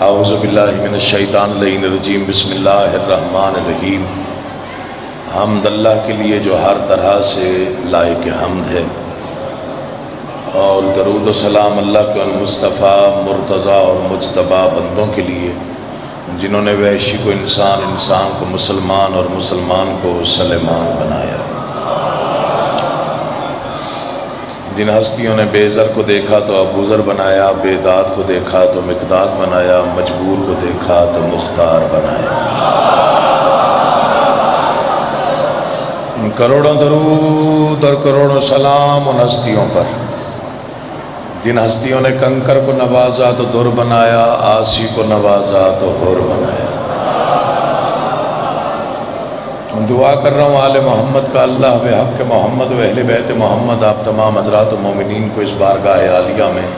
اعوذ باللہ من الشیطان اللعین الرجیم بسم اللہ الرحمن الرحیم۔ حمد اللہ کے لیے جو ہر طرح سے لائق حمد ہے، اور درود و سلام اللہ کے ان مصطفیٰ مرتضیٰ اور مجتبیٰ بندوں کے لیے جنہوں نے وحشی کو انسان، انسان کو مسلمان اور مسلمان کو سلیمان بنایا۔ جن ہستیوں نے بے زر کو دیکھا تو ابوذر بنایا، بے داد کو دیکھا تو مقداد بنایا، مجبور کو دیکھا تو مختار بنایا۔ کروڑوں درود اور کروڑوں سلام ان ہستیوں پر جن ہستیوں نے کنکر کو نوازا تو در بنایا، آسی کو نوازا تو حور بنایا۔ دعا کر رہا ہوں آل محمد کا، اللہ بحق محمد و اہل بیت محمد آپ تمام حضرات و مومنین کو اس بارگاہ عالیہ میں،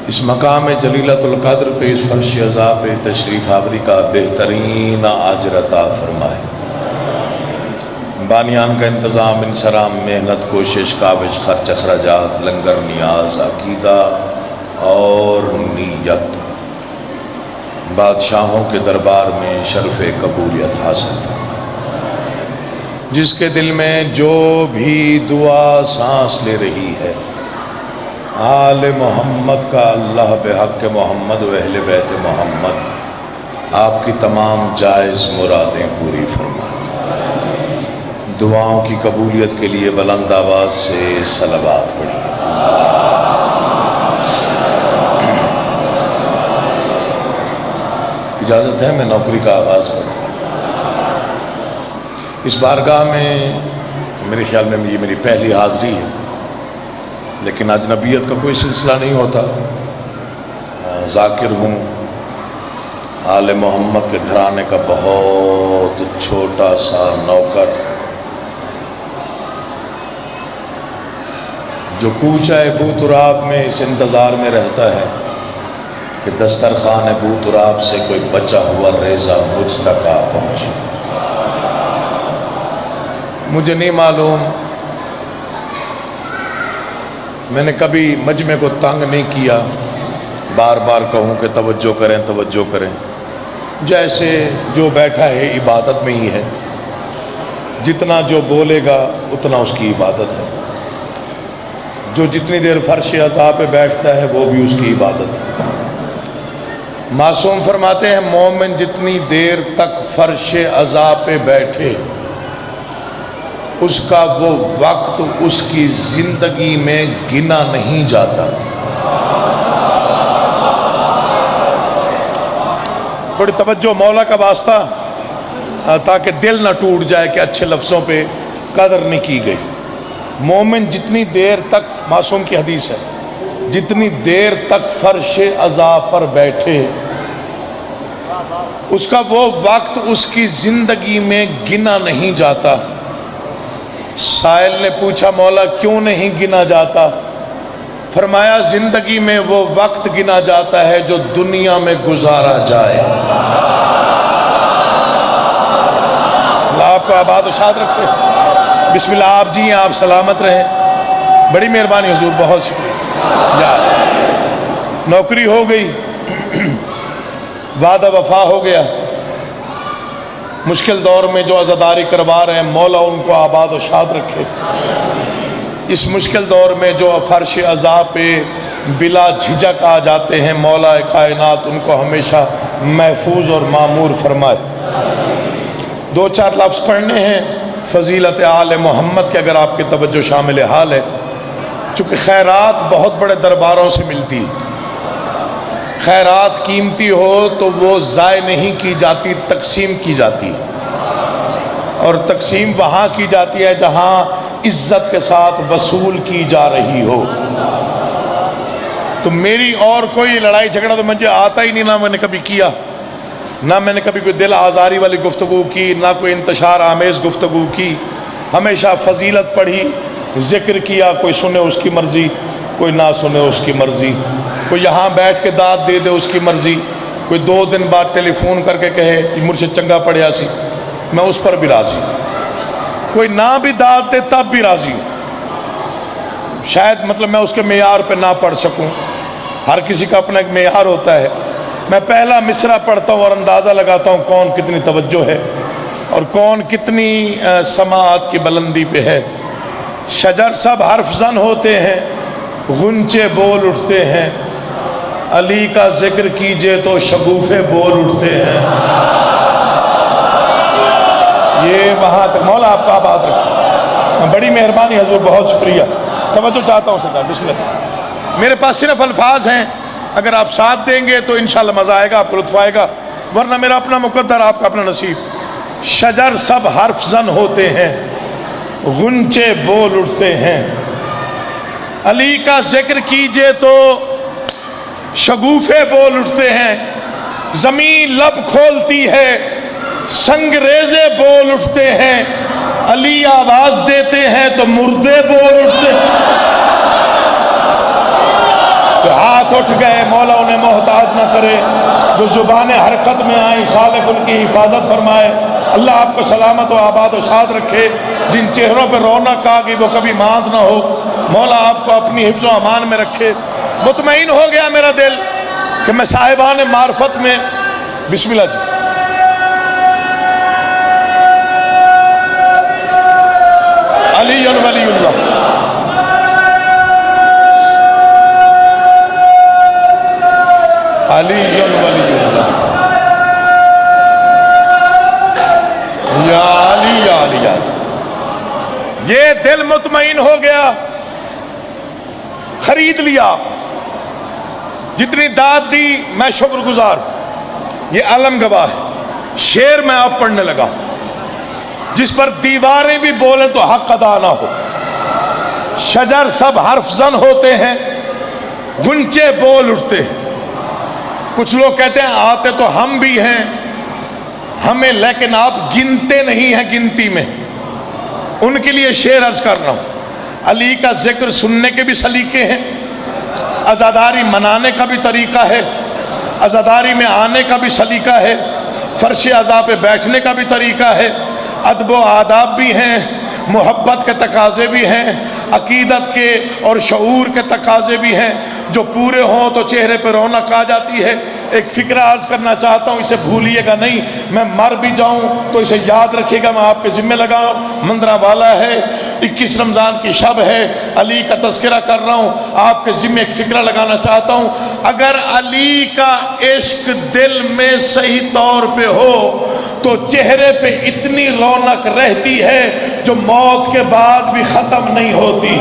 اس مقام جلیلۃ القدر پہ، اس فرش عزا پہ تشریف آوری کا بہترین اجر عطا فرمائے۔ بانیان کا انتظام، انصرام، محنت، کوشش، کاوش، خرچ، اخراجات، لنگر، نیاز، عقیدہ اور نیت، بادشاہوں کے دربار میں شرف قبولیت حاصل فرمائے۔ جس کے دل میں جو بھی دعا سانس لے رہی ہے، آل محمد کا اللہ بحق محمد و اہل بیت محمد آپ کی تمام جائز مرادیں پوری فرمائے۔ دعاؤں کی قبولیت کے لیے بلند آواز سے صلوات پڑھیے۔ اجازت ہے میں نوکری کا آغاز کروں؟ اس بارگاہ میں میرے خیال میں یہ میری پہلی حاضری ہے، لیکن اجنبیت کا کوئی سلسلہ نہیں ہوتا۔ ذاکر ہوں، آل محمد کے گھرانے کا بہت چھوٹا سا نوکر، جو کوچہ بو تراب میں اس انتظار میں رہتا ہے کہ دسترخوان بو تراب سے کوئی بچا ہوا ریزہ مجھ تک آ پہنچے۔ مجھے نہیں معلوم، میں نے کبھی مجمع کو تنگ نہیں کیا، بار بار کہوں کہ توجہ کریں توجہ کریں، جیسے جو بیٹھا ہے عبادت میں ہی ہے، جتنا جو بولے گا اتنا اس کی عبادت ہے، جو جتنی دیر فرش عزا پہ بیٹھتا ہے وہ بھی اس کی عبادت ہے۔ معصوم فرماتے ہیں مومن جتنی دیر تک فرش عزا پہ بیٹھے اس کا وہ وقت اس کی زندگی میں گنا نہیں جاتا۔ تھوڑی توجہ مولا کا واسطہ، تاکہ دل نہ ٹوٹ جائے کہ اچھے لفظوں پہ قدر نہیں کی گئی۔ مومن جتنی دیر تک، معصوم کی حدیث ہے، جتنی دیر تک فرش عزا پر بیٹھے اس کا وہ وقت اس کی زندگی میں گنا نہیں جاتا۔ سائل نے پوچھا مولا کیوں نہیں گنا جاتا؟ فرمایا زندگی میں وہ وقت گنا جاتا ہے جو دنیا میں گزارا جائے۔ اللہ آپ کو آباد و شاد رکھے۔ بسم اللہ، آپ جی آپ سلامت رہیں۔ بڑی مہربانی حضور، بہت شکریہ یار۔ نوکری ہو گئی، وعدہ وفا ہو گیا، مشکل دور میں جو عزاداری کروا رہے ہیں مولا ان کو آباد و شاد رکھے۔ اس مشکل دور میں جو فرش عزا پہ بلا جھجک آ جاتے ہیں، مولا کائنات ان کو ہمیشہ محفوظ اور معمور فرمائے۔ دو چار لفظ پڑھنے ہیں فضیلت آل محمد کے، اگر آپ کی توجہ شامل حال ہے۔ چونکہ خیرات بہت بڑے درباروں سے ملتی ہے، خیرات قیمتی ہو تو وہ ضائع نہیں کی جاتی، تقسیم کی جاتی ہے، اور تقسیم وہاں کی جاتی ہے جہاں عزت کے ساتھ وصول کی جا رہی ہو۔ تو میری اور کوئی لڑائی جھگڑا تو مجھے آتا ہی نہیں، نہ میں نے کبھی کیا، نہ میں نے کبھی کوئی دل آزاری والی گفتگو کی، نہ کوئی انتشار آمیز گفتگو کی۔ ہمیشہ فضیلت پڑھی، ذکر کیا، کوئی سنے اس کی مرضی، کوئی نہ سنے اس کی مرضی، کوئی یہاں بیٹھ کے داد دے دے اس کی مرضی، کوئی 2 دن بعد ٹیلی فون کر کے کہے کہ مجھ سے چنگا پڑھیا سی، میں اس پر بھی راضی ہوں۔ کوئی نہ بھی داد دے تب بھی راضی ہوں۔ شاید مطلب میں اس کے معیار پہ نہ پڑھ سکوں، ہر کسی کا اپنا ایک معیار ہوتا ہے، میں پہلا مصرع پڑھتا ہوں اور اندازہ لگاتا ہوں کون کتنی توجہ ہے اور کون کتنی سماعت کی بلندی پہ ہے۔ شجر سب حرف زن ہوتے ہیں، غنچے بول اٹھتے ہیں، علی کا ذکر کیجئے تو شگوفے بول اٹھتے ہیں۔ یہ وہاں تک، مولا آپ کا آباد رکھے، بڑی مہربانی حضور، بہت شکریہ، توجہ چاہتا ہوں سرکار، بسم اللہ۔ میرے پاس صرف الفاظ ہیں، اگر آپ ساتھ دیں گے تو انشاءاللہ مزہ آئے گا، آپ کو لطف آئے گا، ورنہ میرا اپنا مقدر، آپ کا اپنا نصیب۔ شجر سب حرف زن ہوتے ہیں، غنچے بول اٹھتے ہیں، علی کا ذکر کیجئے تو شگوفے بول اٹھتے ہیں، زمین لب کھولتی ہے، سنگریزے بول اٹھتے ہیں، علی آواز دیتے ہیں تو مردے بول اٹھتے ہیں۔ ہاتھ اٹھ گئے، مولا انہیں محتاج نہ کرے، جو زبان حرکت میں آئیں خالق ان کی حفاظت فرمائے۔ اللہ آپ کو سلامت و آباد و شاد رکھے، جن چہروں پہ رونق آ گئی وہ کبھی ماند نہ ہو، مولا آپ کو اپنی حفظ و امان میں رکھے۔ مطمئن ہو گیا میرا دل کہ میں صاحبان معرفت میں، بسم اللہ جی، علی ولی اللہ، علی ولی اللہ، یا علی یا علی یا علی۔ یہ دل مطمئن ہو گیا، خرید لیا، جتنی داد دی میں شکر گزار۔ یہ علم گواہ ہے، شعر میں اب پڑھنے لگا، جس پر دیواریں بھی بولیں تو حق ادا نہ ہو۔ شجر سب حرف زن ہوتے ہیں، غنچے بول اٹھتے ہیں۔ کچھ لوگ کہتے ہیں آتے تو ہم بھی ہیں ہمیں، لیکن آپ گنتے نہیں ہیں گنتی میں۔ ان کے لیے شعر عرض کر رہا ہوں۔ علی کا ذکر سننے کے بھی سلیقے ہیں، عزاداری منانے کا بھی طریقہ ہے، عزاداری میں آنے کا بھی سلیقہ ہے، فرش عزا پہ بیٹھنے کا بھی طریقہ ہے، ادب و آداب بھی ہیں، محبت کے تقاضے بھی ہیں، عقیدت کے اور شعور کے تقاضے بھی ہیں، جو پورے ہوں تو چہرے پہ رونق آ جاتی ہے۔ ایک فکرہ عرض کرنا چاہتا ہوں، اسے بھولیے گا نہیں، میں مر بھی جاؤں تو اسے یاد رکھیے گا، میں آپ کے ذمہ لگاؤں۔ مندرہ والا ہے، 21 رمضان کی شب ہے، علی کا تذکرہ کر رہا ہوں، آپ کے ذمہ ایک فکرہ لگانا چاہتا ہوں۔ اگر علی کا عشق دل میں صحیح طور پہ ہو تو چہرے پہ اتنی رونق رہتی ہے جو موت کے بعد بھی ختم نہیں ہوتی۔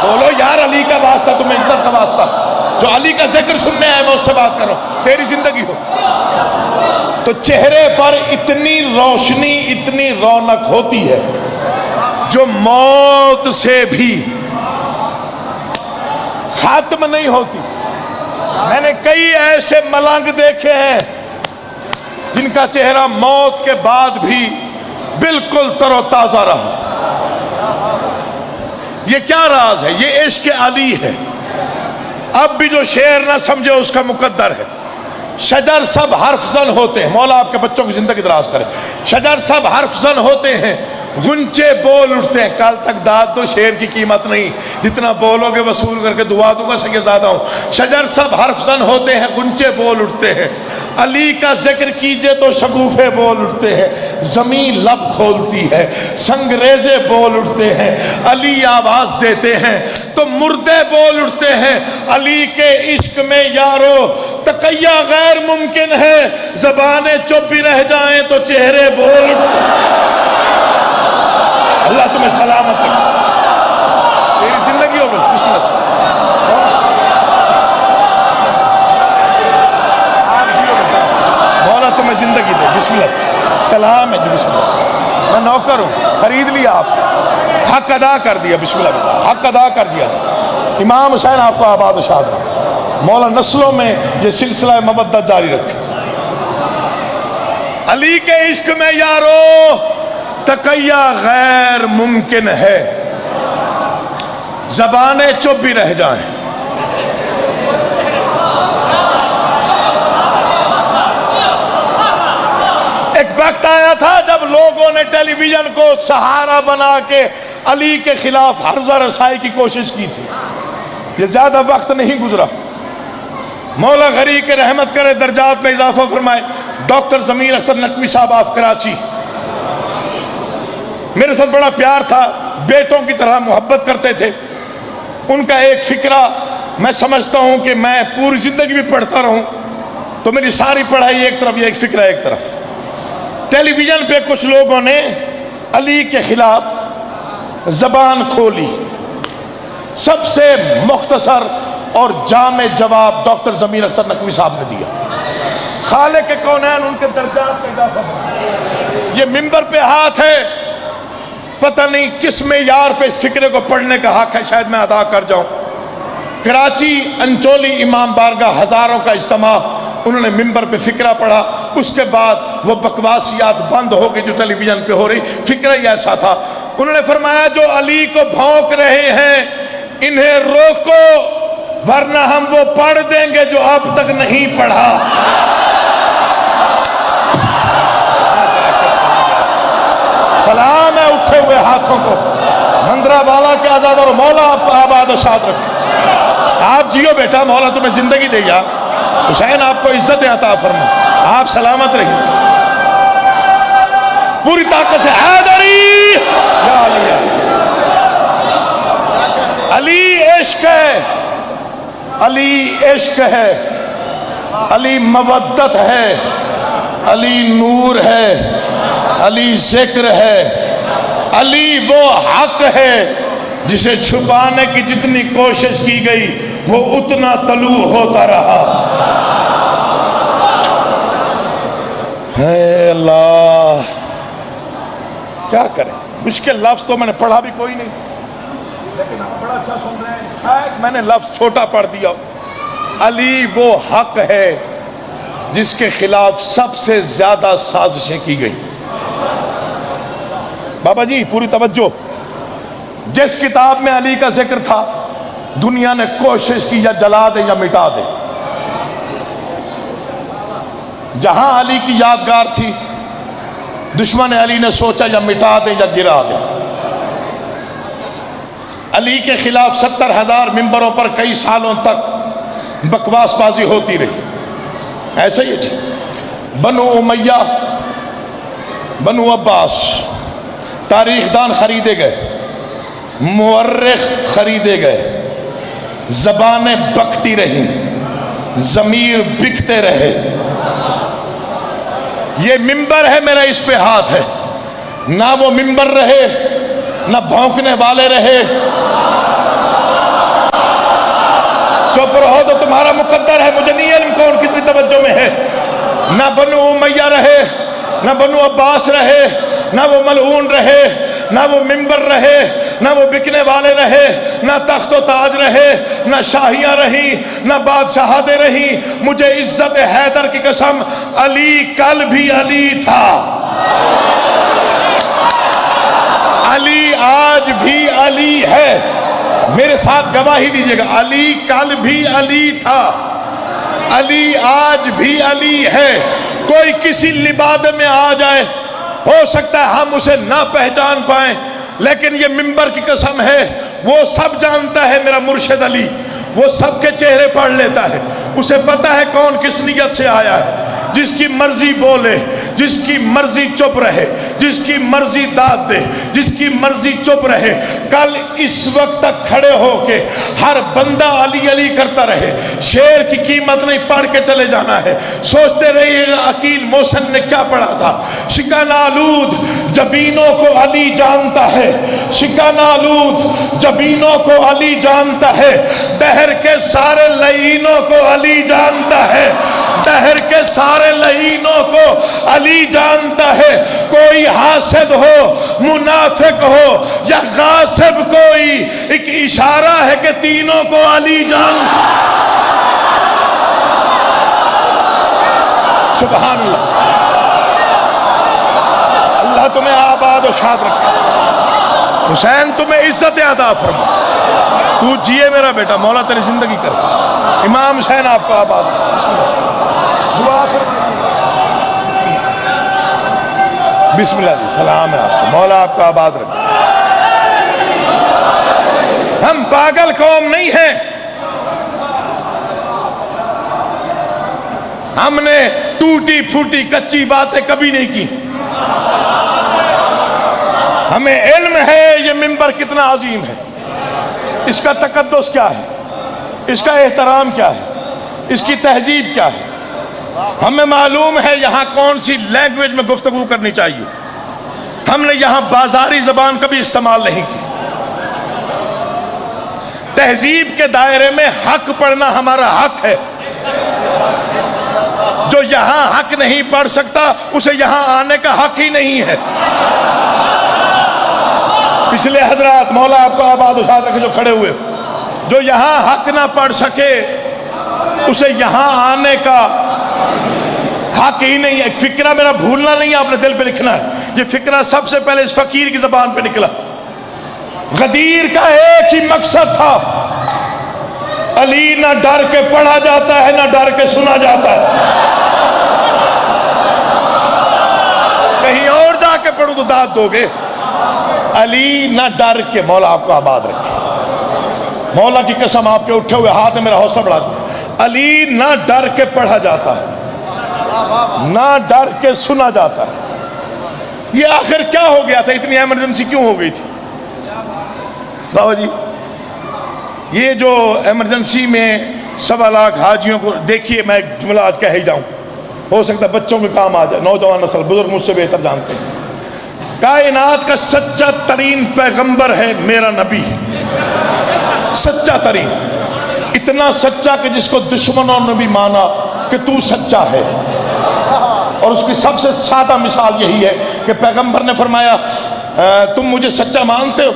بولو یار، علی کا واسطہ، تمہیں عزت کا واسطہ، جو علی کا ذکر سننے آئے میں اس سے بات کر رہا ہوں، تیری زندگی ہو تو چہرے پر اتنی روشنی، اتنی رونق ہوتی ہے جو موت سے بھی ختم نہیں ہوتی۔ میں نے کئی ایسے ملنگ دیکھے ہیں جن کا چہرہ موت کے بعد بھی بالکل تر و تازہ رہا۔ یہ کیا راز ہے؟ یہ عشق علی ہے۔ اب بھی جو شعر نہ سمجھے اس کا مقدر ہے۔ شجر سب حرف زن ہوتے ہیں، مولا آپ کے بچوں کی زندگی دراز کرے۔ شجر سب حرف زن ہوتے ہیں، غنچے بول اٹھتے ہیں۔ کل تک داد دو، شعر کی قیمت نہیں، جتنا بولو گے وصول کر کے دعا دوں گا سگے زیادہ ہوں۔ شجر سب حرف زن ہوتے ہیں، غنچے بول اٹھتے ہیں، علی کا ذکر کیجئے تو شگوفے بول اٹھتے ہیں، زمین لب کھولتی ہے، سنگریزے بول اٹھتے ہیں، علی آواز دیتے ہیں تو مردے بول اٹھتے ہیں۔ علی کے عشق میں یارو تقیہ غیر ممکن ہے، زبانیں چپ بھی رہ جائیں تو چہرے بول اٹھتے ہیں۔ اللہ تمہیں سلامت رکھے، تیری زندگی ہو گئی، بسم اللہ۔ مولا تمہیں زندگی دے، بسم اللہ۔ سلام ہے جی، بسم اللہ۔ میں نوکر ہوں، خرید لیا آپ، حق ادا کر دیا، بسم اللہ، حق ادا کر دیا۔ امام حسین آپ کو آباد و شاد رکھے، مولا نسلوں میں یہ سلسلہ مودت جاری رکھے۔ علی کے عشق میں یارو تقیہ غیر ممکن ہے، زبانیں چپ بھی رہ جائیں۔ ایک وقت آیا تھا جب لوگوں نے ٹیلی ویژن کو سہارا بنا کے علی کے خلاف ہرزہ رسائی کی کوشش کی تھی۔ یہ زیادہ وقت نہیں گزرا، مولا غری کے رحمت کرے، درجات میں اضافہ فرمائے۔ ڈاکٹر ضمیر اختر نقوی صاحب آف کراچی، میرے ساتھ بڑا پیار تھا، بیٹوں کی طرح محبت کرتے تھے۔ ان کا ایک فکرہ میں سمجھتا ہوں کہ میں پوری زندگی بھی پڑھتا رہوں تو میری ساری پڑھائی ایک طرف، یہ ایک فکرہ ایک طرف۔ ٹیلی ویژن پہ کچھ لوگوں نے علی کے خلاف زبان کھولی، سب سے مختصر اور جامع جواب ڈاکٹر ضمیر اختر نقوی صاحب نے دیا۔ خالق کونین ان کے درجات میں اضافہ فرمائے۔ یہ منبر پہ ہاتھ ہے، پتہ نہیں کس معیار پہ اس فکرے کو پڑھنے کا حق ہے، شاید میں ادا کر جاؤں۔ کراچی انچولی امام بارگاہ ہزاروں کا اجتماع، انہوں نے منبر پہ فکرہ پڑھا، اس کے بعد وہ بکواسیات بند ہو گئی جو ٹیلی ویژن پہ ہو رہی۔ فکرہ ہی ایسا تھا، انہوں نے فرمایا جو علی کو بھونک رہے ہیں انہیں روکو ورنہ ہم وہ پڑھ دیں گے جو اب تک نہیں پڑھا۔ سلام ہے اٹھے ہوئے ہاتھوں کو، مندرہ والا کے آزاد اور مولا آپ آباد و شاد رکھے۔ آپ جیو بیٹا، مولا تمہیں زندگی دے گا، حسین آپ کو عزت عطا فرما، آپ سلامت رہی پوری طاقت سے۔ حیدری یا علی، علی عشق ہے، علی عشق ہے، علی مودت ہے، علی نور ہے، علی ذکر ہے، علی وہ حق ہے جسے چھپانے کی جتنی کوشش کی گئی وہ اتنا طلوع ہوتا رہا۔ اے اللہ، کیا کریں، مشکل لفظ تو میں نے پڑھا بھی کوئی نہیں، لیکن آپ بڑا اچھا سن رہے ہیں، شاید میں نے لفظ چھوٹا پڑھ دیا۔ علی وہ حق ہے جس کے خلاف سب سے زیادہ سازشیں کی گئی۔ بابا جی پوری توجہ، جس کتاب میں علی کا ذکر تھا دنیا نے کوشش کی یا جلا دے یا مٹا دے۔ جہاں علی کی یادگار تھی دشمن علی نے سوچا یا مٹا دے یا گرا دے۔ علی کے خلاف 70,000 ممبروں پر کئی سالوں تک بکواس بازی ہوتی رہی۔ ایسا ہی ہے جی، بنو امیہ، بنو عباس، تاریخ دان خریدے گئے، مورخ خریدے گئے، زبانیں بکتی رہیں، ضمیر بکتے رہے۔ یہ ممبر ہے میرا، اس پہ ہاتھ ہے، نہ وہ ممبر رہے نہ بھونکنے والے رہے۔ چپ رہو تو تمہارا مقدر ہے، مجھے نہیں علم کون کتنی توجہ میں ہے۔ نہ بنو امیہ رہے، نہ بنو عباس رہے، نہ وہ ملعون رہے، نہ وہ ممبر رہے، نہ وہ بکنے والے رہے، نہ تخت و تاج رہے، نہ شاہیاں رہیں، نہ بادشاہتیں رہیں۔ مجھے عزت حیدر کی قسم، علی کل بھی علی تھا، علی آج بھی علی ہے۔ میرے ساتھ گواہی دیجئے گا، علی کل بھی علی تھا، علی آج بھی علی ہے۔ کوئی کسی لبادے میں آ جائے، ہو سکتا ہے ہم اسے نہ پہچان پائیں، لیکن یہ منبر کی قسم ہے وہ سب جانتا ہے میرا مرشد علی، وہ سب کے چہرے پڑھ لیتا ہے، اسے پتا ہے کون کس نیت سے آیا ہے۔ جس کی مرضی بولے، جس کی مرضی چپ رہے، جس کی مرضی داد دے، جس کی مرضی چپ رہے۔ کل اس وقت تک کھڑے ہو کے ہر بندہ علی علی کرتا رہے، شعر کی قیمت نہیں، پڑھ کے چلے جانا ہے۔ سوچتے رہیے گا عقیل محسن نے کیا پڑھا تھا، شکن آلود جبینوں کو علی جانتا ہے، شکن آلود جبینوں کو علی جانتا ہے، دہر کے سارے لعینوں کو علی جانتا ہے، دہر کے سارے لعینوں کو علی جانتا ہے۔ کوئی حاسد ہو، منافق ہو یا غاصب، کوئی ایک اشارہ ہے کہ تینوں کو علی جانتا ہے۔ سبحان اللہ، اللہ تمہیں آباد و شاد رکھے، حسین تمہیں عزت عطا فرما، تو جیے میرا بیٹا، مولا تیری زندگی کرے۔ امام حسین آپ کو آباد رکھے، دعا کریں۔ بسم اللہ جی، سلام ہے آپ کو، مولا آپ کو آباد رکھے۔ ہم پاگل قوم نہیں ہیں، ہم نے ٹوٹی پھوٹی کچی باتیں کبھی نہیں کی. ہمیں علم ہے یہ منبر کتنا عظیم ہے, اس کا تقدس کیا ہے, اس کا احترام کیا ہے, اس کی تہذیب کیا ہے. ہمیں معلوم ہے یہاں کون سی لینگویج میں گفتگو کرنی چاہیے. ہم نے یہاں بازاری زبان کبھی استعمال نہیں کی. تہذیب کے دائرے میں حق پڑھنا ہمارا حق ہے. جو یہاں حق نہیں پڑھ سکتا اسے یہاں آنے کا حق ہی نہیں ہے. پچھلے حضرات مولا آپ کو آباد و شاد رکھے جو کھڑے ہوئے, جو یہاں حق نہ پڑھ سکے اسے یہاں آنے کا حق ہی نہیں ہے. ایک فکرہ میرا بھولنا نہیں ہے, آپ نے دل پہ لکھنا ہے. یہ فکرہ سب سے پہلے اس فقیر کی زبان پہ نکلا. غدیر کا ایک ہی مقصد تھا, علی نہ ڈر کے پڑھا جاتا ہے نہ ڈر کے سنا جاتا ہے. کہیں اور جا کے پڑھوں تو داد دو گے. علی نہ ڈر کے, مولا آپ کو آباد رکھے. مولا کی قسم آپ کے اٹھے ہوئے ہاتھ میں میرا حوصلہ بڑھا دو. علی نہ ڈر کے پڑھا جاتا ہے نہ ڈر کے سنا جاتا ہے. یہ آخر کیا ہو گیا تھا, اتنی ایمرجنسی کیوں ہو گئی تھی بابا جی؟ یہ جو ایمرجنسی میں 1.25 لاکھ حاجیوں کو دیکھیے, میں ایک جملہ آج کہہ ہی جاؤں, ہو سکتا ہے بچوں کے کام آ جائے, نوجوان نسل بزرگ مجھ سے بہتر جانتے ہیں. کائنات کا سچا ترین پیغمبر ہے میرا نبی, سچا ترین, اتنا سچا کہ جس کو دشمنوں نے بھی مانا کہ تو سچا ہے. اور اس کی سب سے سادہ مثال یہی ہے کہ پیغمبر نے فرمایا تم مجھے سچا مانتے ہو؟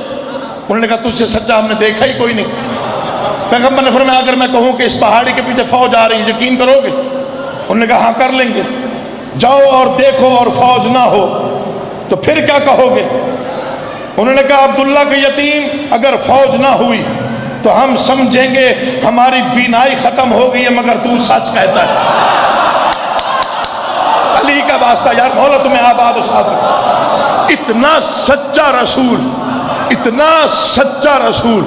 انہوں نے کہا تجھ سے سچا ہم نے دیکھا ہی کوئی نہیں. پیغمبر نے فرمایا اگر میں کہوں کہ اس پہاڑی کے پیچھے فوج آ رہی ہے یقین کرو گے؟ انہوں نے کہا ہاں کر لیں گے. جاؤ اور دیکھو اور فوج نہ ہو تو پھر کیا کہو گے؟ انہوں نے کہا عبداللہ کے یتیم اگر فوج نہ ہوئی تو ہم سمجھیں گے ہماری بینائی ختم ہو گئی ہے مگر تو سچ کہتا ہے. علی کا واسطہ یار, مولا تمہیں آباد و شاد رکھے. اتنا سچا رسول, اتنا سچا رسول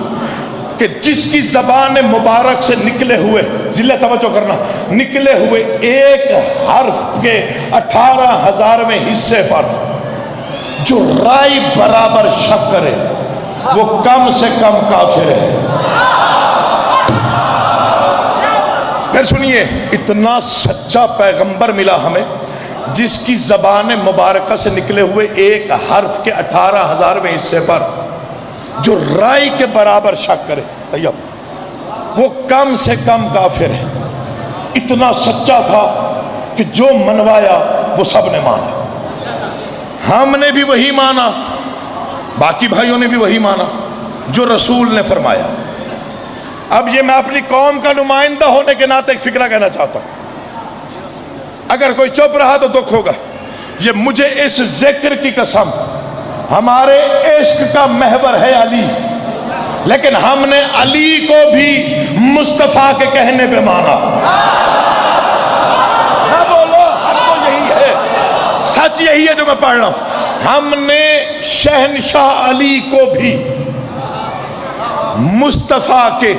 کہ جس کی زبان مبارک سے نکلے ہوئے, ذلہ توجہ کرنا, نکلے ہوئے ایک حرف کے 18,000ویں حصے پر جو رائی برابر شک کرے وہ کم سے کم کافر ہے. پھر سنیے, اتنا سچا پیغمبر ملا ہمیں جس کی زبان مبارکہ سے نکلے ہوئے ایک حرف کے 18,000ویں حصے پر جو رائی کے برابر شک کرے طیب وہ کم سے کم کافر ہے. اتنا سچا تھا کہ جو منوایا وہ سب نے مانا. ہم نے بھی وہی مانا, باقی بھائیوں نے بھی وہی مانا جو رسول نے فرمایا. اب یہ میں اپنی قوم کا نمائندہ ہونے کے ناطے ایک فکرہ کہنا چاہتا ہوں. اگر کوئی چپ رہا تو دکھ ہوگا. یہ مجھے اس ذکر کی قسم, ہمارے عشق کا محور ہے علی, لیکن ہم نے علی کو بھی مصطفیٰ کے کہنے پہ مانا. نہ بولو, حق تو یہی ہے, سچ یہی ہے جو میں پڑھ رہا ہوں. ہم نے شہنشاہ علی کو بھی مصطفیٰ کے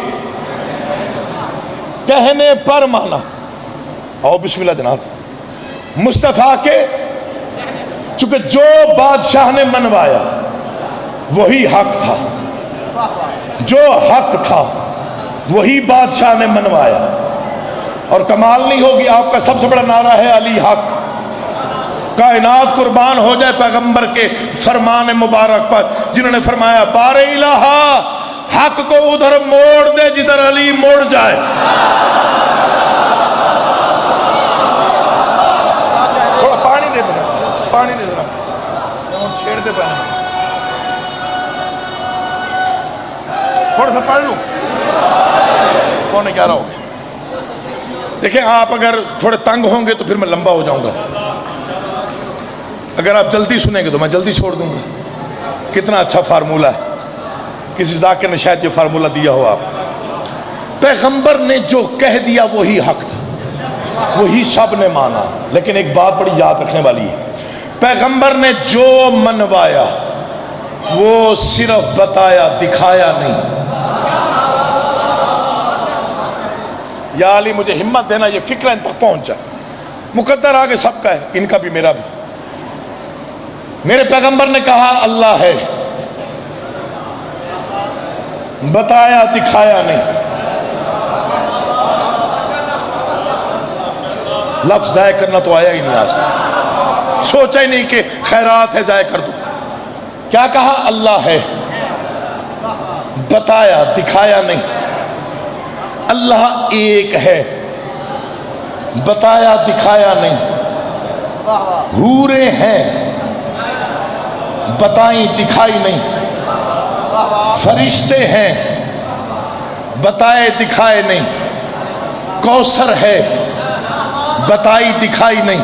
کہنے پر مانا. آؤ بسم اللہ جناب. مصطفیٰ کے, چونکہ جو بادشاہ نے منوایا وہی حق تھا, جو حق تھا وہی بادشاہ نے منوایا. اور کمال نہیں ہوگی, آپ کا سب سے بڑا نعرہ ہے علی حق. کائنات قربان ہو جائے پیغمبر کے فرمان مبارک پر, جنہوں نے فرمایا بار الہ حق کو ادھر موڑ دے جدھر علی موڑ جائے. تھوڑا پانی دے میرا, پانی دے ذرا, چھیڑ دے پہنے, تھوڑا سا پڑھ لوں, کون ہے کیا رہا ہو. دیکھیں آپ اگر تھوڑے تنگ ہوں گے تو پھر میں لمبا ہو جاؤں گا, اگر آپ جلدی سنیں گے تو میں جلدی چھوڑ دوں گا. کتنا اچھا فارمولہ ہے, کسی ذاکر نے شاید یہ فارمولہ دیا ہو آپ. پیغمبر نے جو کہہ دیا وہی حق تھا, وہی سب نے مانا. لیکن ایک بات بڑی یاد رکھنے والی ہے, پیغمبر نے جو منوایا وہ صرف بتایا, دکھایا نہیں. یا علی مجھے ہمت دینا یہ فکرہ ان تک پہنچ جائے. مقدر آگے سب کا ہے، ان کا بھی میرا بھی۔ میرے پیغمبر نے کہا اللہ ہے، بتایا دکھایا نہیں۔ لفظ ضائع کرنا تو آیا ہی نہیں آج تک، سوچا ہی نہیں کہ خیرات ہے ضائع کر دوں۔ کیا کہا؟ اللہ ہے، بتایا دکھایا نہیں۔ اللہ ایک ہے، بتایا دکھایا نہیں۔ حوریں ہیں، بتائیں دکھائی نہیں۔ فرشتے ہیں، بتائے دکھائے نہیں۔ کوثر ہے، بتائی دکھائی نہیں۔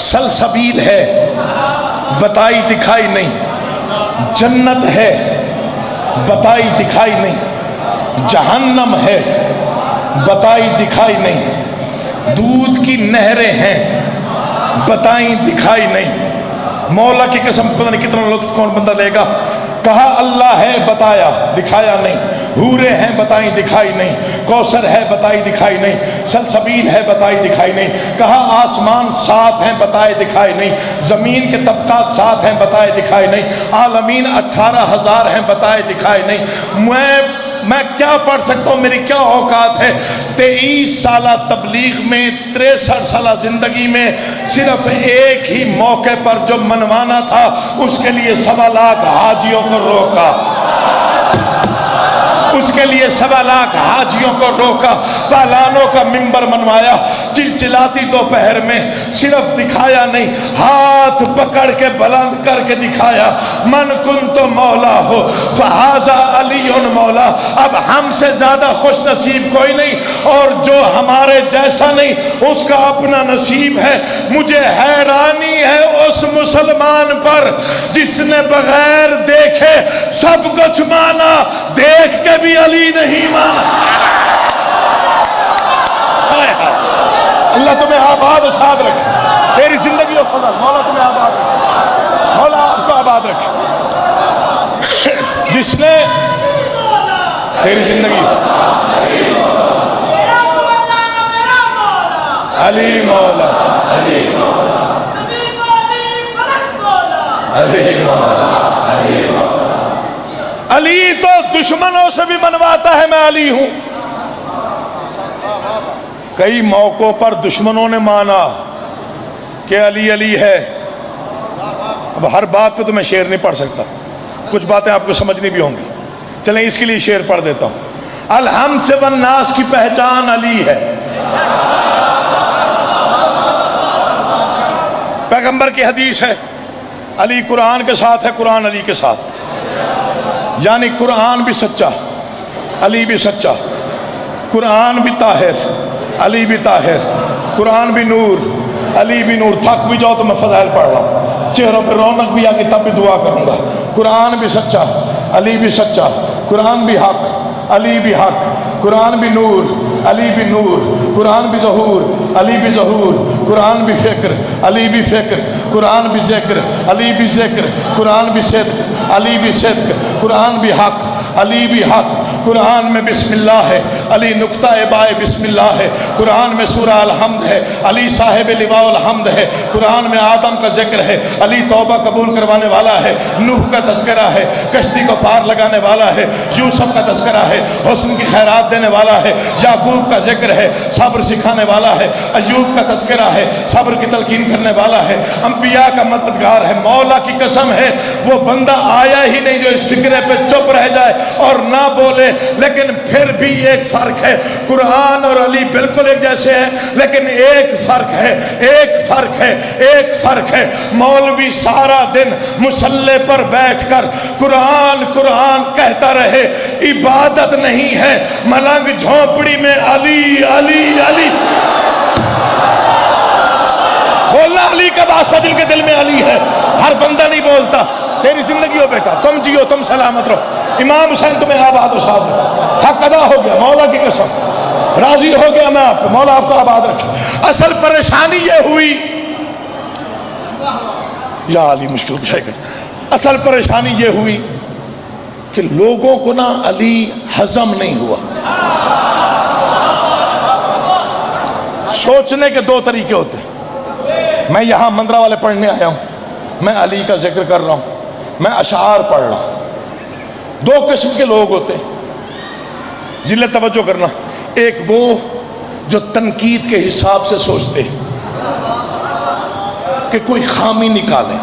سلسبیل ہے، بتائی دکھائی نہیں۔ جنت ہے، بتائی دکھائی نہیں۔ جہنم ہے، بتائی دکھائی نہیں۔ دودھ کی نہریں ہیں، بتائیں دکھائی نہیں۔ مولا کی قسم، پتہ نہیں کتنا لطف کون بندہ لے گا۔ کہا اللہ ہے، بتایا دکھایا نہیں۔ حوریں ہیں، بتائیں دکھائی نہیں۔ کوثر ہے، بتائی دکھائی نہیں۔ سلسبیل ہے، بتائی دکھائی نہیں۔ کہا آسمان 7 ہیں، بتائے دکھائی نہیں۔ زمین کے طبقات 7 ہیں، بتائے دکھائی نہیں۔ عالمین 18,000 ہیں، بتائے دکھائی نہیں۔ میں کیا پڑھ سکتا ہوں؟ میری کیا اوقات ہے؟ 23 سالہ تبلیغ میں، 63 سالہ زندگی میں صرف ایک ہی موقع پر جو منوانا تھا، اس کے لیے 1.25 لاکھ حاجیوں کو روکا۔ اس کے لیے 1.25 لاکھ حاجیوں کو روکا، پالانوں کا منبر منوایا، چلچلاتی دوپہر میں، صرف دکھایا نہیں، ہاتھ پکڑ کے بلند کر کے دکھایا۔ من کنت مولا ہو فہذا علی مولا۔ اب ہم سے زیادہ خوش نصیب کوئی نہیں، اور جو ہمارے جیسا نہیں اس کا اپنا نصیب ہے۔ مجھے حیرانی ہے اس مسلمان پر جس نے بغیر دیکھے سب کچھ مانا، دیکھ کے بھی علی نہیں مانا۔ اللہ تمہیں آباد و شاد رکھے، تیری زندگی و فضل، مولا تمہیں آباد رکھے، مولا آپ کو آباد رکھے۔ جس نے تیری زندگی علی مولا، علی مولا، علی مولا، علی مولا۔ علی تو دشمنوں سے بھی منواتا ہے میں علی ہوں۔ کئی موقعوں پر دشمنوں نے مانا کہ علی علی ہے۔ اب ہر بات پہ تو میں شعر نہیں پڑھ سکتا، کچھ باتیں آپ کو سمجھنی بھی ہوں گی، چلیں اس کے لیے شعر پڑھ دیتا ہوں۔ الحمد سے والناس کی پہچان علی ہے۔ پیغمبر کی حدیث ہے، علی قرآن کے ساتھ ہے، قرآن علی کے ساتھ، یعنی قرآن بھی سچا، علی بھی سچا۔ قرآن بھی طاہر، علی بھی طاہر۔ قرآن بھی نور، علی بھی نور۔ تھک بھی جاؤ تو میں فضائل پڑھ رہا ہوں، چہروں پہ رونق بھی آ کے تب بھی دعا کروں گا۔ قرآن بھی سچا، علی بھی سچا۔ قرآن بھی حق، علی بھی حق۔ قرآن بھی نور، علی بھی نور۔ قرآن بھی ظہور، علی بھی ظہور۔ قرآن بھی فکر، علی بھی فکر۔ قرآن بھی ذکر، علی بھی ذکر۔ قرآن بھی صدق، علی بھی صدق۔ قرآن بھی حق، علی بھی حق۔ قرآن میں بسم اللہ ہے، علی نقطہ بائے بسم اللہ ہے۔ قرآن میں سورہ الحمد ہے، علی صاحب لواء الحمد ہے۔ قرآن میں آدم کا ذکر ہے، علی توبہ قبول کروانے والا ہے۔ نوح کا تذکرہ ہے، کشتی کو پار لگانے والا ہے۔ یوسف کا تذکرہ ہے، حسن کی خیرات دینے والا ہے۔ یعقوب کا ذکر ہے، صبر سکھانے والا ہے۔ ایوب کا تذکرہ ہے، صبر کی تلقین کرنے والا ہے۔ انبیاء کا مددگار ہے۔ مولا کی قسم ہے وہ بندہ آیا ہی نہیں جو اس فکرے پہ چپ رہ جائے اور نہ بولے، لیکن پھر بھی ایک فرق ہے، قرآن اور علی بالکل ایک جیسے ہیں، لیکن ایک فرق ہے، ایک فرق ہے، ایک فرق ہے۔ مولوی سارا دن مصلی پر بیٹھ کر قرآن قرآن کہتا رہے، عبادت نہیں ہے۔ ملنگ جھونپڑی میں علی علی علی بولنا، علی کا واسطہ جن کے دل میں علی ہے۔ ہر بندہ نہیں بولتا۔ تیری زندگی ہو بیٹا، تم جیو، تم سلامت رہو۔ امام حسین تمہیں آباد و شاد رہو۔ حق ادا ہو گیا، مولا کی قسم راضی ہو گیا میں آپ کو، مولا آپ کو آباد رکھے۔ اصل پریشانی یہ ہوئی، یا علی مشکل کشائی کر، اصل پریشانی یہ ہوئی کہ لوگوں کو نا علی ہضم نہیں ہوا۔ سوچنے کے دو طریقے ہوتے ہیں. میں یہاں مندرہ والے پڑھنے آیا ہوں, میں علی کا ذکر کر رہا ہوں, میں اشعار پڑھ رہا ہوں. دو قسم کے لوگ ہوتے ہیں, ذلت توجہ کرنا. ایک وہ جو تنقید کے حساب سے سوچتے ہیں کہ کوئی خامی نکالیں,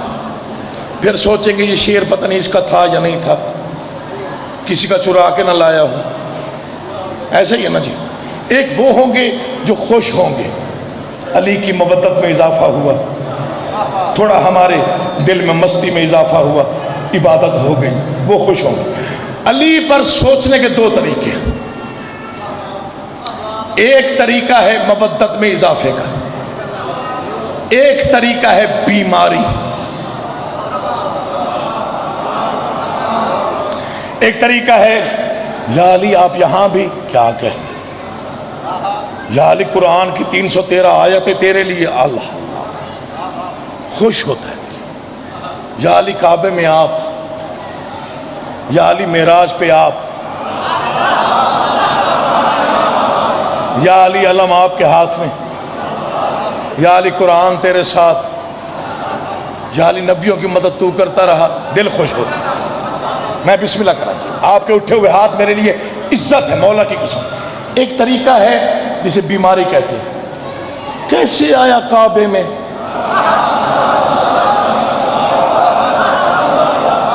پھر سوچیں گے یہ شعر پتہ نہیں اس کا تھا یا نہیں تھا, کسی کا چرا کے نہ لایا ہو. ایسا ہی ہے نا جی. ایک وہ ہوں گے جو خوش ہوں گے, علی کی مودت میں اضافہ ہوا, تھوڑا ہمارے دل میں مستی میں اضافہ ہوا, عبادت ہو گئی, وہ خوش ہوں گے. علی پر سوچنے کے دو طریقے ہیں. ایک طریقہ ہے مودت میں اضافے کا, ایک طریقہ ہے بیماری. ایک طریقہ ہے یا علی آپ یہاں بھی کیا کہیں, یا علی قرآن کی 313 آیتیں تیرے لیے, اللہ خوش ہوتا ہے. یا علی کعبے میں آپ, یا علی معراج پہ آپ, یا علی علم آپ کے ہاتھ میں, یا علی قرآن تیرے ساتھ, یا علی نبیوں کی مدد تو کرتا رہا, دل خوش ہوتا. میں بسم اللہ کرنا چاہیے, آپ کے اٹھے ہوئے ہاتھ میرے لیے عزت ہے مولا کی قسم. ایک طریقہ ہے جسے بیماری کہتے ہیں. کیسے آیا کعبے میں,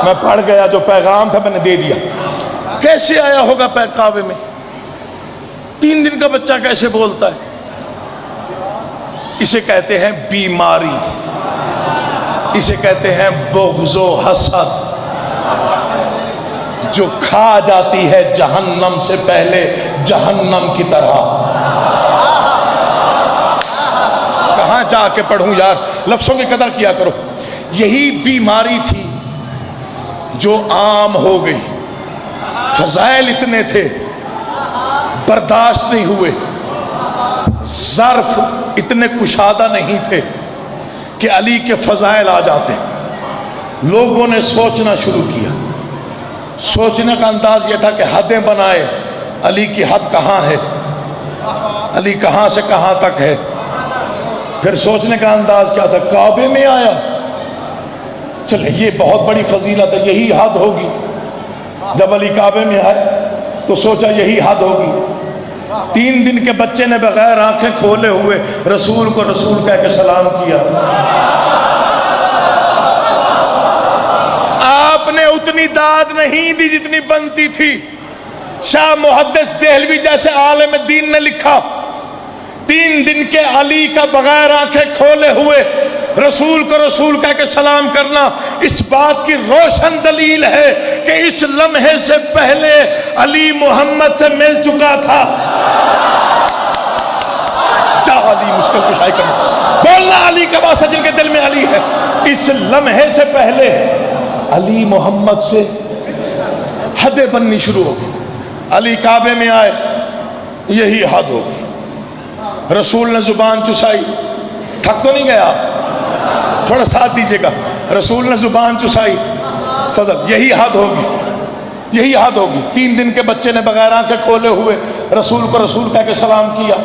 میں پڑھ گیا, جو پیغام تھا میں نے دے دیا. کیسے آیا ہوگا کعبے میں, 3 دن کا بچہ کیسے بولتا ہے. اسے کہتے ہیں بیماری, اسے کہتے ہیں بغض و حسد, جو کھا جاتی ہے جہنم سے پہلے جہنم کی طرح. کہاں جا کے پڑھوں یار, لفظوں کی قدر کیا کرو. یہی بیماری تھی جو عام ہو گئی. فضائل اتنے تھے برداشت نہیں ہوئے, ظرف اتنے کشادہ نہیں تھے کہ علی کے فضائل آ جاتے. لوگوں نے سوچنا شروع کیا. سوچنے کا انداز یہ تھا کہ حدیں بنائے, علی کی حد کہاں ہے, علی کہاں سے کہاں تک ہے. پھر سوچنے کا انداز کیا تھا, کعبے میں آیا, چلے یہ بہت بڑی فضیلت ہے, یہی حد ہوگی. جب علی کعبے میں آئے تو سوچا یہی حد ہوگی. 3 دن کے بچے نے بغیر آنکھیں کھولے ہوئے رسول کو رسول کہہ کے سلام کیا. آپ نے اتنی داد نہیں دی جتنی بنتی تھی. شاہ محدث دہلوی جیسے عالم دین نے لکھا, 3 دن کے علی کا بغیر آنکھیں کھولے ہوئے رسول کو رسول کہہ کے سلام کرنا اس بات کی روشن دلیل ہے کہ اس لمحے سے پہلے علی محمد سے مل چکا تھا. علی مشکل کشائی کرنا, بولنا علی کا واسطہ جن کے دل میں علی ہے. اس لمحے سے پہلے علی محمد سے حدیں بننی شروع ہو گئی. علی کعبے میں آئے, یہی حد ہو گئی. رسول نے زبان چسائی, تھک تو نہیں گیا آپ, تھوڑا ساتھ دیجیے گا. رسول نے زبان چسائی, فضل, یہی حد ہوگی, یہی حد ہوگی. 3 دن کے بچے نے بغیر آنکھیں کھولے ہوئے رسول کو رسول کہہ کے سلام کیا,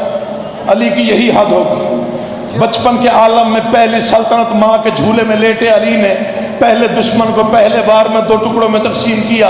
علی کی یہی حد ہوگی. بچپن کے عالم میں پہلی سلطنت ماں کے جھولے میں لیٹے علی نے پہلے دشمن کو پہلے بار میں 2 ٹکڑوں میں تقسیم کیا.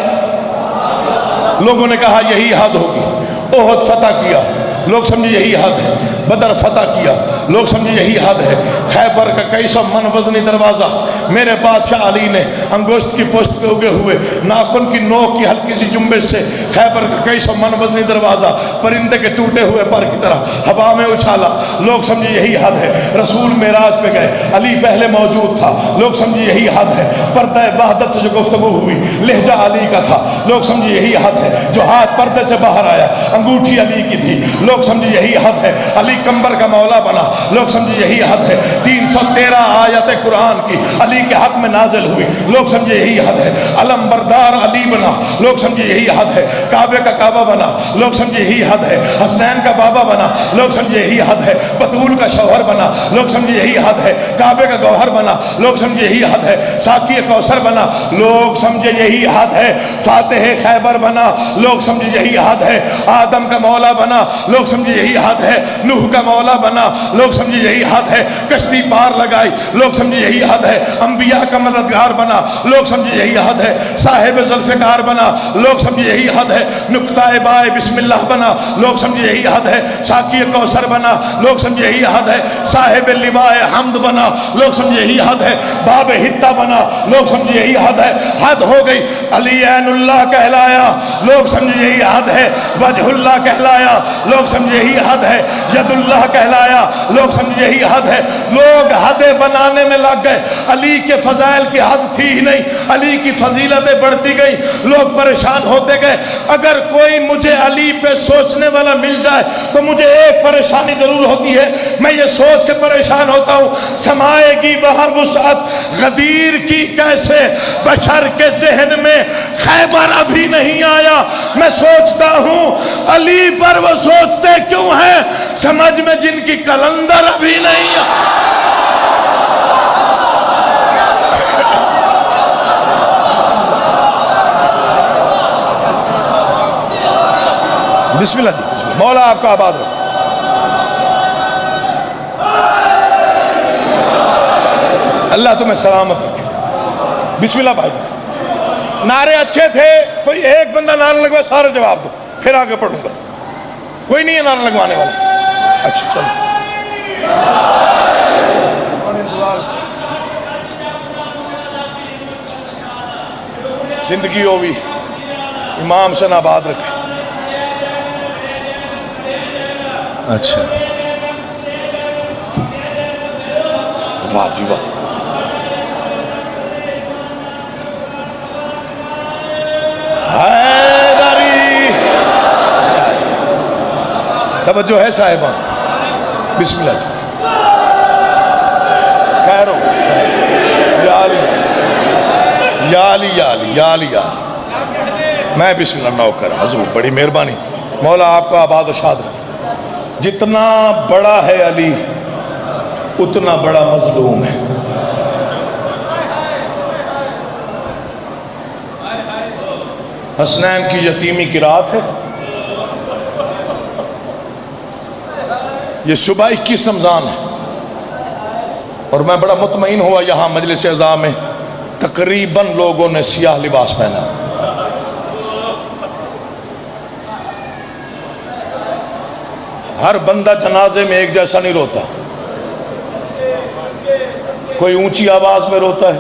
لوگوں نے کہا یہی حد ہوگی. احد فتح کیا, لوگ سمجھے یہی حد ہے. بدر فتح کیا, لوگ سمجھے یہی حد ہے. خیبر کا کئی سو من وزنی دروازہ میرے بادشاہ علی نے انگوشت کی پشت پہ اگے ہوئے ناخن کی نوک کی ہلکی سی جنبش سے خیبر کا کئی سو من وزنی دروازہ پرندے کے ٹوٹے ہوئے پر کی طرح ہوا میں اچھالا. لوگ سمجھے یہی حد ہے. رسول معراج پہ گئے, علی پہلے موجود تھا, لوگ سمجھے یہی حد ہے. پردہ وحدت سے جو گفتگو ہوئی لہجہ علی کا تھا, لوگ سمجھے یہی حد ہے. جو ہاتھ پردے سے باہر آیا انگوٹھی علی کی تھی, لوگ سمجھے یہی حد ہے. علی کمبر کا مولا بنا, لوگ سمجھے یہی حد ہے. 313 آیت قرآن کی علی کے حق میں نازل ہوئی, لوگ سمجھے یہی حد ہے. علم بردار علی بنا, لوگ سمجھے یہی حد ہے. کعبے کا کعبہ بنا, لوگ سمجھے یہی حد ہے. حسنین کا بابا بنا, لوگ سمجھے یہی حد ہے. بطول کا شوہر بنا, لوگ سمجھے یہی حد ہے. کعبے کا گوہر بنا, لوگ سمجھے یہی حد ہے. ساقی کوثر بنا, لوگ سمجھے یہی حد ہے. فاتح خیبر بنا, لوگ سمجھے یہی حد ہے. آدم کا مولا بنا, لوگ لوگ سمجھے یہی حد ہے، نوح کا مولا بنا، لوگ سمجھے یہی حد ہے، کشتی پار لگائی، لوگ سمجھے یہی حد ہے، انبیاء کا مددگار بنا، لوگ سمجھے یہی حد ہے، صاحب ذوالفقار بنا، لوگ سمجھے یہی حد ہے، نقطہ بائے بسم اللہ بنا، لوگ سمجھے یہی حد ہے، ساقی کوثر بنا، لوگ سمجھے یہی حد ہے، صاحب لواء حمد بنا، لوگ سمجھے یہی حد ہے، باب حتہ بنا، لوگ سمجھے یہی حد ہے، حد ہو گئی، علی عین اللہ کہلایا، لوگ سمجھے یہی حد ہے، وجہ اللہ کہلایا، لوگ سمجھے یہی حد ہے، ید اللہ کہلایا، لوگ سمجھے یہی حد ہے، لوگ حدیں بنانے میں لگ گئے، علی کے فضائل کی حد تھی ہی نہیں، علی کی فضیلتیں بڑھتی گئی، لوگ پریشان ہوتے گئے۔ اگر کوئی مجھے علی پہ سوچنے والا مل جائے تو مجھے ایک پریشانی ضرور ہوتی ہے، میں یہ سوچ کے پریشان ہوتا ہوں سمائے گی وہاں وسعت غدیر کی کیسے، بشر کے ذہن میں خیبر ابھی نہیں آیا۔ میں سوچتا ہوں علی پر وہ سوچتے کیوں ہیں، سمجھ میں جن کی کلندر ابھی نہیں آیا۔ بسم اللہ جی، بسم اللہ۔ مولا آپ کا آباد رکھے۔ اللہ تمہیں سلامت رکھے۔ بسم اللہ بھائی، نعرے اچھے تھے، کوئی ایک بندہ نعرہ لگوائے سارے جواب دو، پھر آگے پڑھوں گا۔ کوئی نہیں ہے نعرہ لگوانے والا؟ اچھا چلو۔ زندگی ہوگی امام سے آباد رکھے۔ اچھا واہ جی واہ، حیدری، توجہ ہے صاحبان، بسم اللہ جی، خیر ہو، یا علی یا علی یا علی یا علی یا علی۔ میں بسم اللہ نوکر حضور، بڑی مہربانی، مولا آپ کا آباد و شاد رکھے۔ جتنا بڑا ہے علی اتنا بڑا مظلوم ہے۔ حسنین کی یتیمی کی رات ہے، یہ صبح 21 رمضان ہے، اور میں بڑا مطمئن ہوا یہاں مجلس اعزاز میں تقریباً لوگوں نے سیاہ لباس پہنا۔ ہر بندہ جنازے میں ایک جیسا نہیں روتا، کوئی اونچی آواز میں روتا ہے،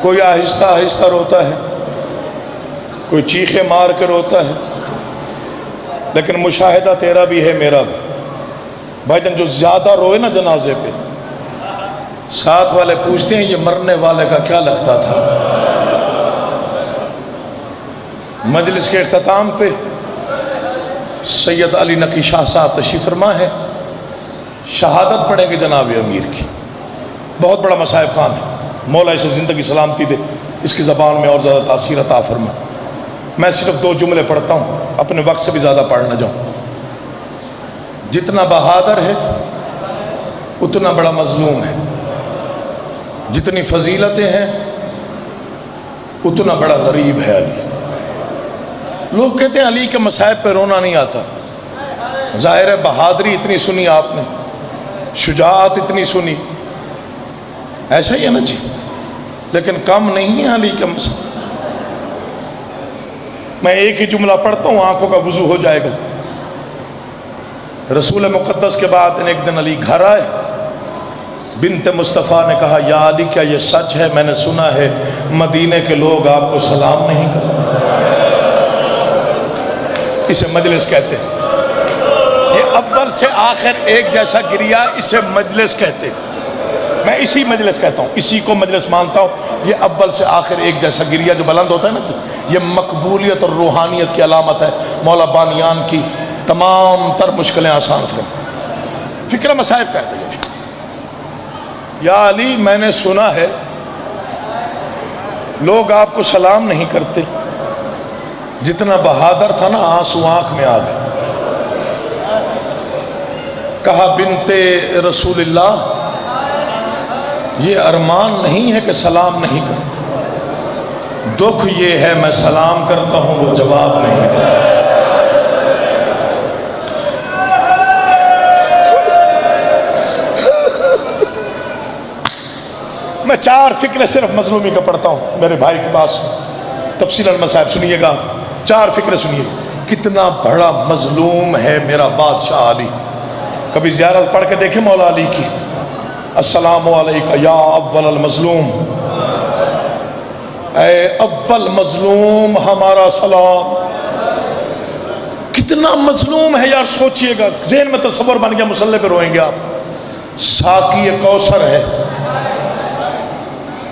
کوئی آہستہ آہستہ روتا ہے، کوئی چیخے مار کے روتا ہے، لیکن مشاہدہ تیرا بھی ہے میرا بھی۔ بھائی جان جو زیادہ روئے نا جنازے پہ، ساتھ والے پوچھتے ہیں یہ مرنے والے کا کیا لگتا تھا۔ مجلس کے اختتام پہ سید علی نقی شاہ صاحب تشریف فرما ہے، شہادت پڑھیں گے جناب امیر کی۔ بہت بڑا مصائب خان ہے، مولا اسے زندگی سلامتی دے، اس کی زبان میں اور زیادہ تاثیر عطا فرما۔ میں صرف 2 جملے پڑھتا ہوں، اپنے وقت سے بھی زیادہ پڑھ نہ جاؤں۔ جتنا بہادر ہے اتنا بڑا مظلوم ہے، جتنی فضیلتیں ہیں اتنا بڑا غریب ہے علی۔ لوگ کہتے ہیں علی کے مصائب پہ رونا نہیں آتا، ظاہر ہے بہادری اتنی سنی آپ نے، شجاعت اتنی سنی، ایسا ہی ہے نا جی، لیکن کم نہیں ہے علی کے مصائب۔ میں ایک ہی جملہ پڑھتا ہوں، آنکھوں کا وضو ہو جائے گا۔ رسول مقدس کے بعد ایک دن علی گھر آئے، بنت مصطفیٰ نے کہا یا علی کیا یہ سچ ہے، میں نے سنا ہے مدینے کے لوگ آپ کو سلام نہیں کرتے۔ اسے مجلس کہتے ہیں، یہ اول سے آخر ایک جیسا گریا، اسے مجلس کہتے ہیں۔ میں اسی مجلس کہتا ہوں، اسی کو مجلس مانتا ہوں۔ یہ اول سے آخر ایک جیسا گریا جو بلند ہوتا ہے نا، یہ مقبولیت اور روحانیت کی علامت ہے۔ مولا بانیان کی تمام تر مشکلیں آسان فرما۔ فکر مصائب کہتے ہیں یا علی میں نے سنا ہے لوگ آپ کو سلام نہیں کرتے۔ جتنا بہادر تھا نا آنسو آنکھ میں آ گئے۔ کہا بنت رسول اللہ یہ ارمان نہیں ہے کہ سلام نہیں کرتا، دکھ یہ ہے میں سلام کرتا ہوں وہ جواب نہیں دیتا۔ 4 فکرے صرف مظلومی کا پڑھتا ہوں میرے بھائی کے پاس، تفصیل المصائب سنیے گا، 4 فکرے سنیے. کتنا بڑا مظلوم ہے میرا بادشاہ علی. کبھی زیارت پڑھ کے دیکھیں مولا علی کی، السلام علیکہ یا اول المظلوم، اے اول مظلوم ہمارا سلام. کتنا مظلوم ہے یار، سوچئے گا، ذہن میں تصور بن گیا، مصلی پہ روئیں گے آپ. ساقی کوثر ہے،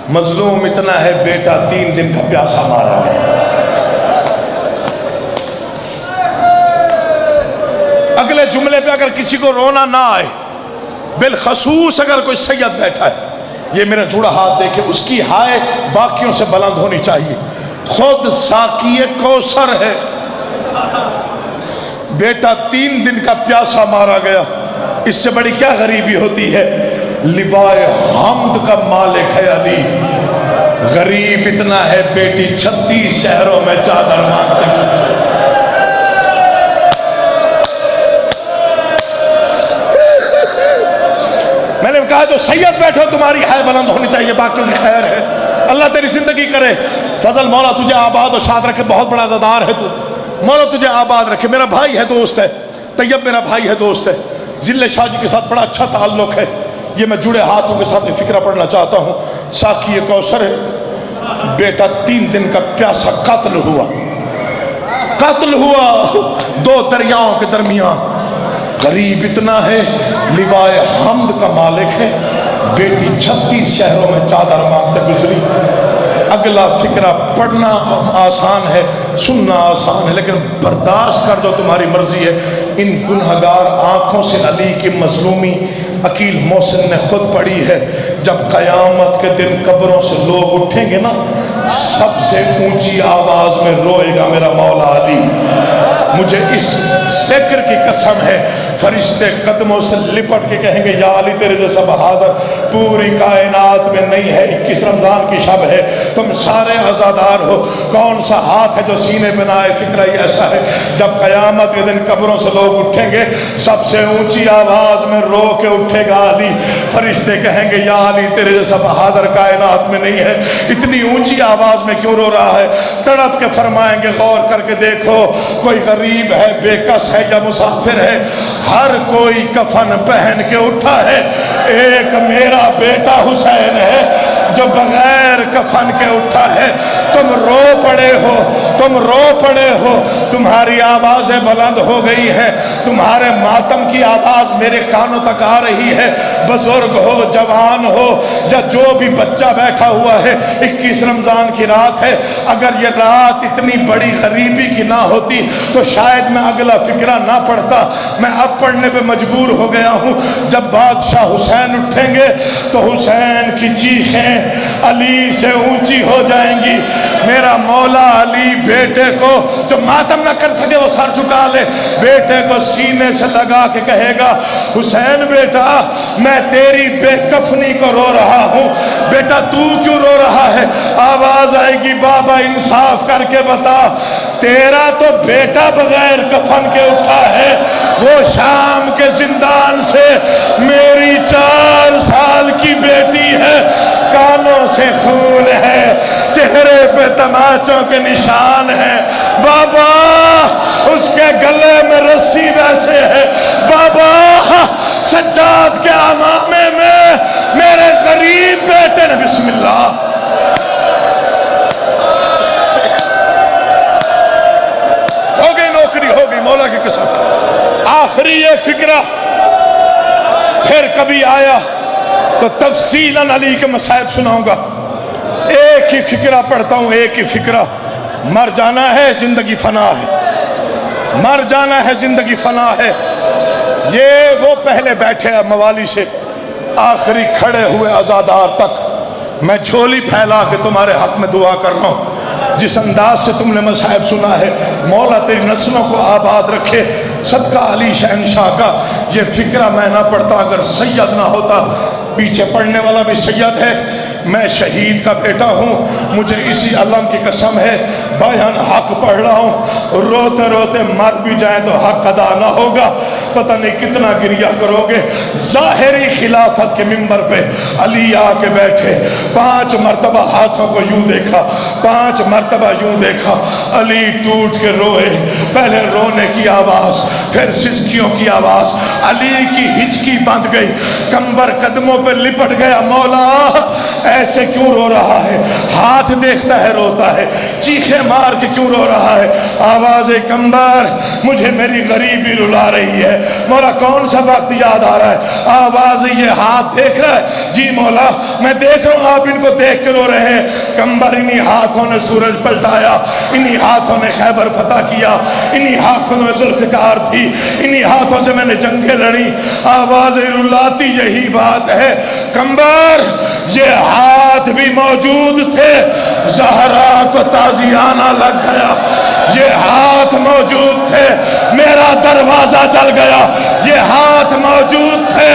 مظلوم اتنا ہے بیٹا 3 دن کا پیاسا مارا گیا. اگلے جملے پہ اگر کسی کو رونا نہ آئے، بالخصوص اگر کوئی سید بیٹھا ہے، یہ میرا جڑا ہاتھ دیکھے، اس کی ہائے باقیوں سے بلند ہونی چاہیے. خود ساقی کوثر ہے، بیٹا 3 دن کا پیاسا مارا گیا. اس سے بڑی کیا غریبی ہوتی ہے؟ لوائے حمد کا مالک ہے علی. غریب اتنا ہے بیٹی 36 شہروں میں چادر مانگتے ہیں. میں نے کہا جو سید بیٹھو تمہاری ہائے بلند ہونی چاہیے، باقیوں کی خیر ہے. اللہ تیری زندگی کرے فضل، مولا تجھے آباد و شاد رکھے. بہت بڑا عزادار ہے تو، مولا تجھے آباد رکھے. میرا بھائی ہے، دوست ہے، طیب میرا بھائی ہے، دوست ہے. ذل شاہ جی کے ساتھ بڑا اچھا تعلق ہے. یہ میں جڑے ہاتھوں کے ساتھ فکرہ پڑھنا چاہتا ہوں. ساقی کوثر ہے، بیٹا 3 دن کا پیاسا قتل ہوا. 2 دریاؤں کے درمیان. غریب اتنا ہے، لوائے حمد کا مالک ہے، بیٹی 36 شہروں میں چادر مانگتے گزری. اگلا فکرہ پڑھنا آسان ہے، سننا آسان ہے، لیکن برداشت کر جو تمہاری مرضی ہے. ان گنہگار آنکھوں سے علی کی مظلومی عقیل محسن نے خود پڑھی ہے. جب قیامت کے دن قبروں سے لوگ اٹھیں گے نا، سب سے اونچی آواز میں روئے گا میرا مولا علی. مجھے اس ذکر کی قسم ہے، فرشتے قدموں سے لپٹ کے کہیں گے یا علی تیرے جیسا بہادر پوری کائنات میں نہیں ہے. 21 رمضان کی شب ہے، تم سارے عزادار ہو، کون سا ہاتھ ہے جو سینے پہ نہ آئے؟ فکرہ ہی ایسا ہے، جب قیامت کے دن قبروں سے لوگ اٹھیں گے، سب سے اونچی آواز میں رو کے اٹھے گا علی. فرشتے کہیں گے یا علی تیرے جیسا بہادر کائنات میں نہیں ہے. اتنی اونچی آواز میں کیوں رو رہا ہے؟ تڑپ کے فرمائیں گے غور کر کے دیکھو، کوئی غریب ہے، بے کس ہے یا مسافر ہے، ہر کوئی کفن پہن کے اٹھا ہے. ایک میرا بیٹا حسین ہے جو بغیر کفن کے اٹھا ہے. تم رو پڑے ہو، تم رو پڑے ہو، تمہاری آوازیں بلند ہو گئی ہیں، تمہارے ماتم کی آواز میرے کانوں تک آ رہی ہے. بزرگ ہو، جوان ہو، یا جو بھی بچہ بیٹھا ہوا ہے، 21 رمضان کی رات ہے. اگر یہ رات اتنی بڑی غریبی کی نہ ہوتی تو شاید میں اگلا فکرہ نہ پڑھتا. میں اب پڑھنے پہ مجبور ہو گیا ہوں. جب بادشاہ حسین اٹھیں گے تو حسین کی چیخیں علی سے اونچی ہو جائیں گی. میرا مولا علی بیٹے کو جو ماتم نہ کر سکے وہ سر جھکا لے، بیٹے کو سینے سے لگا کے کہے گا حسین بیٹا میں تیری بے کفنی کو رو رہا ہوں. بیٹا تو کیوں رو رہا ہے؟ آواز آئے گی بابا انصاف کر کے بتا، تیرا تو بیٹا بغیر کفن کے اٹھا ہے، وہ شام کے زندان سے میری 4 سال کی بیٹی ہے، کانوں سے خون ہے، چہرے پہ تماچوں کے نشان ہیں. بابا اس کے گلے میں رسی ویسے ہے. بابا سجاد کے امامے میں میرے غریب بیٹے نے بسم اللہ. ہو گئی نوکری، ہو گئی مولا کی قسم. آخری ایک فکرہ پھر کبھی آیا تو تفصیلاً علی کے مصائب سناؤں گا. ایک ہی فکرہ پڑھتا ہوں، ایک ہی فکرہ. مر جانا ہے، زندگی فنا ہے. مر جانا ہے، زندگی فنا ہے. یہ وہ پہلے بیٹھے موالی سے آخری کھڑے ہوئے عزادار تک. میں جھولی پھیلا کے تمہارے حق میں دعا کر رہا ہوں. جس انداز سے تم نے مصائب سنا ہے، مولا تیری نسلوں کو آباد رکھے صدقہ علی شہنشاہ کا. یہ فکرہ میں نہ پڑھتا اگر سید نہ ہوتا. پیچھے پڑھنے والا بھی سید ہے، میں شہید کا بیٹا ہوں. مجھے اسی علم کی قسم ہے، بیان حق پڑھ رہا ہوں. روتے روتے مر بھی جائیں تو حق ادا نہ ہوگا. پتہ نہیں کتنا گریہ کرو گے۔ ظاہری خلافت کے ممبر پہ علی آ کے بیٹھے، 5 مرتبہ ہاتھوں کو یوں دیکھا، 5 مرتبہ یوں دیکھا، علی ٹوٹ کے روئے، پہلے رونے کی آواز، پھر سسکیوں کی آواز، علی کی ہچکی بند گئی، کمبر قدموں پہ لپٹ گیا، مولا ایسے کیوں رو رہا ہے؟ ہاتھ دیکھتا ہے روتا ہے، چیخے مار کے کیوں رو رہا ہے؟ آواز کمبر مجھے میری غریبی رلا رہی ہے، مولا کون سا وقت یاد آ رہا ہے؟ آواز یہ ہاتھ دیکھ رہا ہے؟ جی مولا میں دیکھ رہا ہوں، آپ ان کو دیکھ کے رو رہے ہیں۔ کمبر انہی ہاتھوں نے سورج پلٹایا، انہی ہاتھوں نے خیبر فتح کیا، انہی ہاتھوں میں ذوالفقار تھی، انہی ہاتھوں سے میں نے جنگیں لڑی۔ آواز رلاتی یہی بات ہے، کمبر یہ ہاتھ بھی موجود تھے، زہرا کو تازیانہ لگ گیا، یہ ہاتھ موجود تھے، میرا دروازہ جل گیا، یہ ہاتھ موجود تھے،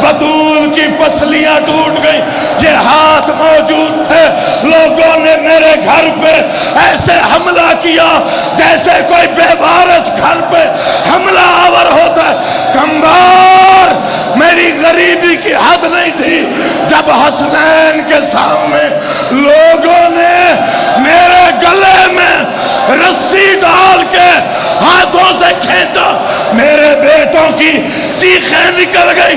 بطول کی پسلیاں ٹوٹ گئی، یہ ہاتھ موجود تھے، لوگوں نے میرے گھر پہ ایسے حملہ کیا جیسے کوئی بے وارث گھر پہ حملہ آور ہوتا ہے۔ کمبر میری غریبی کی حد نہیں تھی جب حسنین کے سامنے لوگوں نے میرے گلے میں رسی ڈال کے ہاتھوں سے کھینچا، میرے بیٹوں کی چیخیں نکل گئی۔